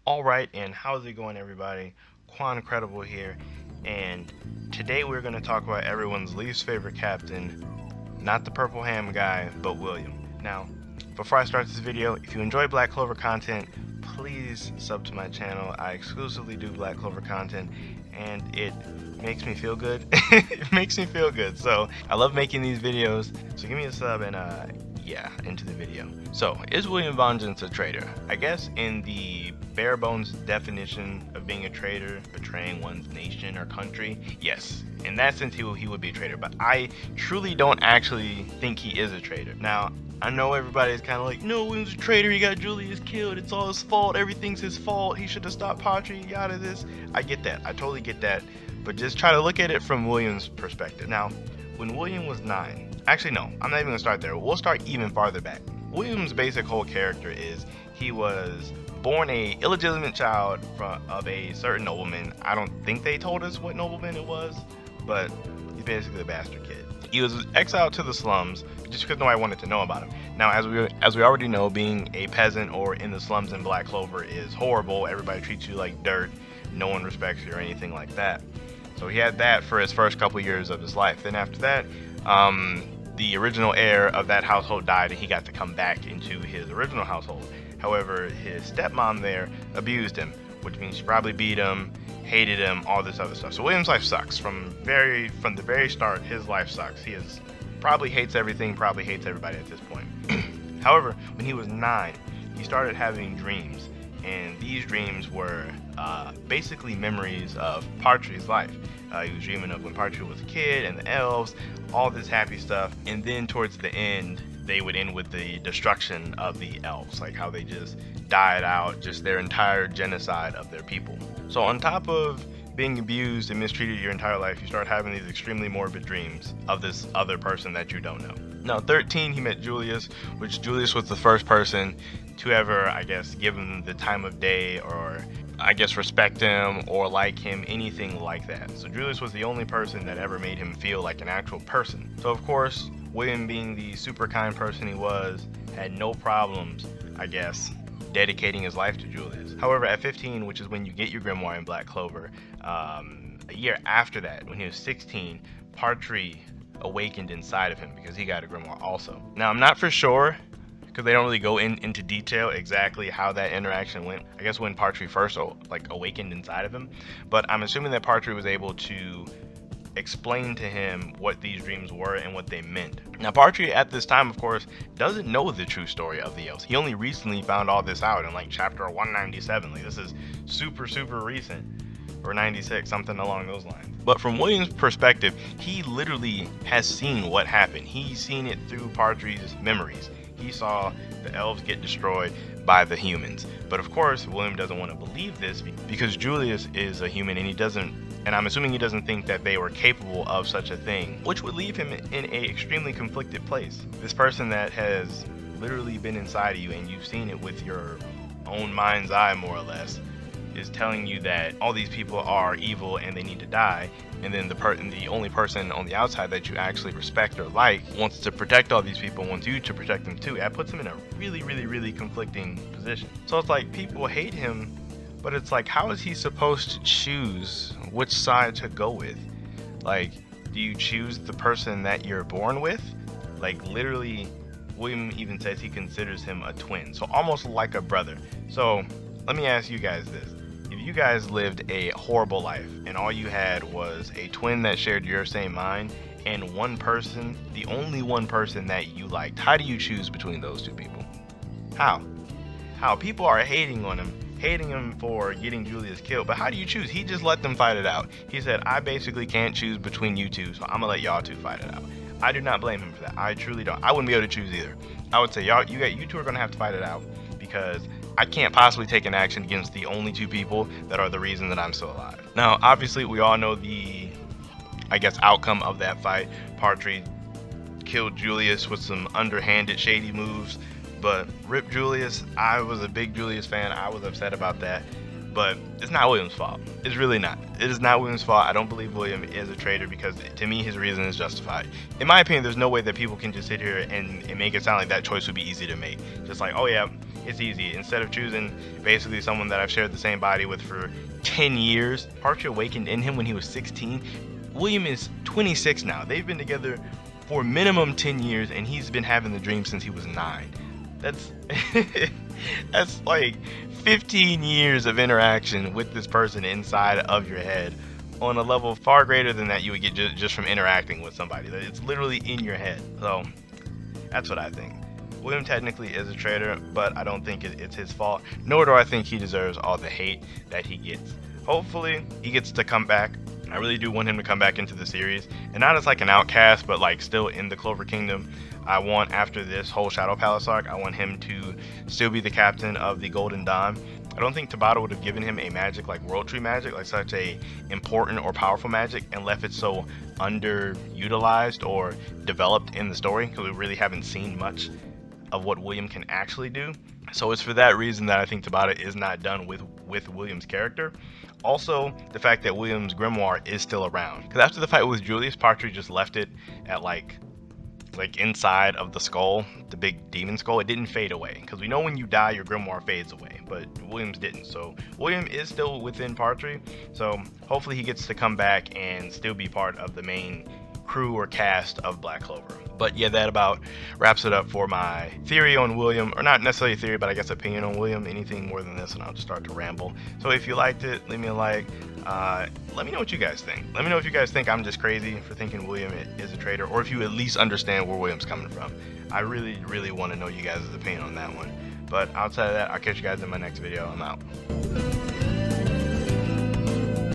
Alright, and how's it going, everybody? Quancredible here, and today we're going to talk about everyone's least favorite captain, not the purple ham guy, but William. Now, before I start this video, if you enjoy Black Clover content, please sub to my channel. I exclusively do Black Clover content, and it makes me feel good. It makes me feel good, so I love making these videos, so give me a sub and yeah, into the video. So, is William Vangeance a traitor? I guess in the bare bones definition of being a traitor, betraying one's nation or country, yes. In that sense, he would be a traitor, but I truly don't actually think he is a traitor. Now, I know everybody's kind of like, no, William's a traitor, he got Julius killed, it's all his fault, everything's his fault, he should have stopped Patri, yada this. I get that, I totally get that, but just try to look at it from William's perspective. Now, when William was 9, actually no, I'm not even gonna start there, we'll start even farther back. William's basic whole character is he was born a illegitimate child of a certain nobleman. I don't think they told us what nobleman it was, but he's basically a bastard kid. He was exiled to the slums just because nobody wanted to know about him. Now, as we already know, being a peasant or in the slums in Black Clover is horrible. Everybody treats you like dirt. No one respects you or anything like that. So he had that for his first couple years of his life. Then after that, the original heir of that household died, and he got to come back into his original household. However, his stepmom there abused him, which means she probably beat him, hated him, all this other stuff. So William's life sucks from the very start. His life sucks. He probably hates everything, probably hates everybody at this point. However, when he was 9, he started having dreams, and these dreams were basically memories of Patri's life. He was dreaming of when Patri was a kid and the elves, all this happy stuff, and then towards the end, they would end with the destruction of the elves, like how they just died out, just their entire genocide of their people. So on top of being abused and mistreated your entire life, you start having these extremely morbid dreams of this other person that you don't know. Now, 13, he met Julius, which Julius was the first person to ever, I guess, give him the time of day, or I guess respect him or like him, anything like that. So Julius was the only person that ever made him feel like an actual person. So of course, William, being the super kind person he was, had no problems, I guess, dedicating his life to Julius. However, at 15, which is when you get your grimoire in Black Clover, a year after that, when he was 16, Patri awakened inside of him because he got a grimoire also. Now, I'm not for sure, because they don't really go into detail exactly how that interaction went. I guess when Patri first awakened inside of him, but I'm assuming that Patri was able to explain to him what these dreams were and what they meant. Now, Patri at this time, of course, doesn't know the true story of the elves. He only recently found all this out in like chapter 197. Like, this is super recent, or 96, something along those lines. But from William's perspective, he literally has seen what happened. He's seen it through Patri's memories. He saw the elves get destroyed by the humans. But of course, William doesn't want to believe this because Julius is a human, and I'm assuming he doesn't think that they were capable of such a thing, which would leave him in a extremely conflicted place. This person that has literally been inside of you and you've seen it with your own mind's eye, more or less, is telling you that all these people are evil and they need to die, and then the only person on the outside that you actually respect or like wants to protect all these people, wants you to protect them too. That puts him in a really conflicting position. So it's like, people hate him, but it's like, how is he supposed to choose which side to go with? Like, do you choose the person that you're born with? Like, literally, William even says he considers him a twin, so almost like a brother. So let me ask you guys this. If you guys lived a horrible life and all you had was a twin that shared your same mind and one person, the only one person that you liked, how do you choose between those two people? How? People are hating him for getting Julius killed, but how do you choose? He just let them fight it out. He said, I basically can't choose between you two, so I'm gonna let y'all two fight it out. I do not blame him for that. I truly don't. I wouldn't be able to choose either. I would say, you two are gonna have to fight it out, because I can't possibly take an action against the only two people that are the reason that I'm still alive. Now, obviously, we all know the, I guess, outcome of that fight. Patri killed Julius with some underhanded, shady moves, but rip Julius. I was a big Julius fan. I was upset about that, but it's not William's fault. It's really not. It is not William's fault. I don't believe William is a traitor, because to me, his reason is justified. In my opinion, there's no way that people can just sit here and make it sound like that choice would be easy to make. Just like, oh yeah, it's easy. Instead of choosing basically someone that I've shared the same body with for 10 years, Partry awakened in him when he was 16. William is 26 now. They've been together for minimum 10 years, and he's been having the dream since he was 9. That's that's like 15 years of interaction with this person inside of your head on a level far greater than that you would get just from interacting with somebody. It's literally in your head. So that's what I think. William technically is a traitor, but I don't think it's his fault, nor do I think he deserves all the hate that he gets. Hopefully he gets to come back. I really do want him to come back into the series, and not as like an outcast, but like still in the Clover Kingdom. I want, after this whole Shadow Palace arc, I want him to still be the captain of the Golden Dawn. I don't think Tabata would have given him a magic like World Tree magic, like such a important or powerful magic, and left it so underutilized or developed in the story, because we really haven't seen much of what William can actually do. So it's for that reason that I think Tabata is not done with William's character. Also, the fact that William's grimoire is still around, because after the fight with Julius, Partry just left it at like inside of the skull, the big demon skull. It didn't fade away, because we know when you die your grimoire fades away, but William's didn't. So William is still within Partry, so hopefully he gets to come back and still be part of the main crew or cast of Black Clover. But yeah, that about wraps it up for my theory on William, or not necessarily a theory, but I guess opinion on William. Anything more than this and I'll just start to ramble. So if you liked it, leave me a like. Let me know what you guys think. Let me know if you guys think I'm just crazy for thinking William is a traitor, or if you at least understand where William's coming from. I really want to know you guys' opinion on that one. But outside of that, I'll catch you guys in my next video. I'm out.